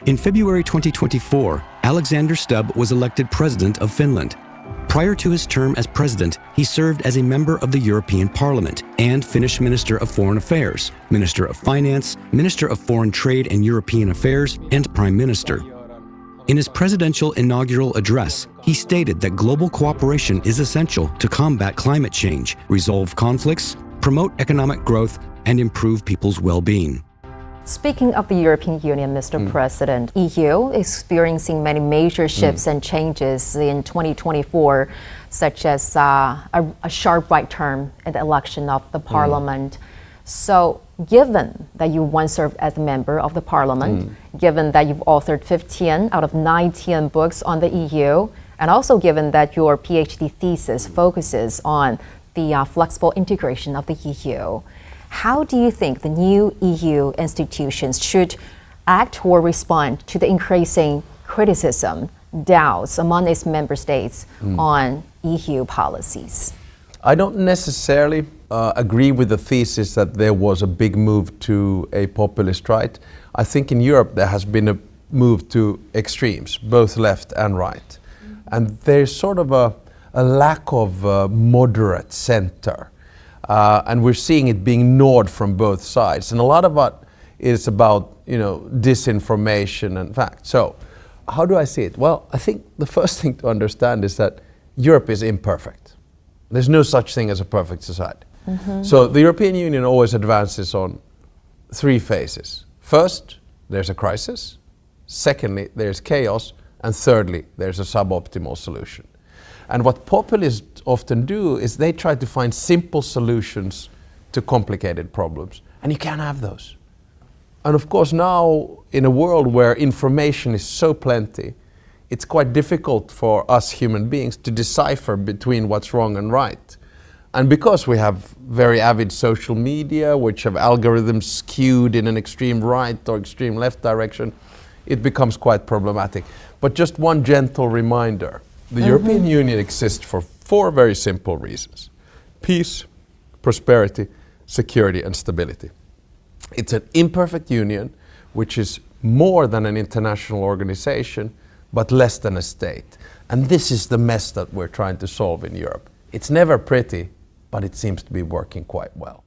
In February 2024, Alexander Stubb was elected president of Finland. Prior to his term as president, he served as a member of the European Parliament and Finnish Minister of Foreign Affairs, Minister of Finance, Minister of Foreign Trade and European Affairs, and Prime Minister. In his presidential inaugural address, he stated that global cooperation is essential to combat climate change, resolve conflicts, promote economic growth, and improve people's well-being. Speaking of the European Union, Mr. President, EU is experiencing many major shifts and changes in 2024, such as a sharp right turn in the election of the parliament. So given that you once served as a member of the parliament, given that you've authored 15 out of 19 books on the EU, and also given that your PhD thesis focuses on the flexible integration of the EU, how do you think the new EU institutions should act or respond to the increasing criticism, doubts among its member states on EU policies? I don't necessarily agree with the thesis that there was a big move to a populist right. I think in Europe there has been a move to extremes, both left and right. And there's sort of a lack of moderate center. And we're seeing it being ignored from both sides. And a lot of it is about, disinformation and facts. So how do I see it? Well, I think the first thing to understand is that Europe is imperfect. There's no such thing as a perfect society. So the European Union always advances on three phases. First, there's a crisis. Secondly, there's chaos. And thirdly, there's a suboptimal solution. And what populists often do is they try to find simple solutions to complicated problems. And you can't have those. And of course now, in a world where information is so plenty, it's quite difficult for us human beings to decipher between what's wrong and right. And because we have very avid social media, which have algorithms skewed in an extreme right or extreme left direction, it becomes quite problematic. But just one gentle reminder. The European Union exists for four very simple reasons: peace, prosperity, security, and stability. It's an imperfect union, which is more than an international organization, but less than a state. And this is the mess that we're trying to solve in Europe. It's never pretty, but it seems to be working quite well.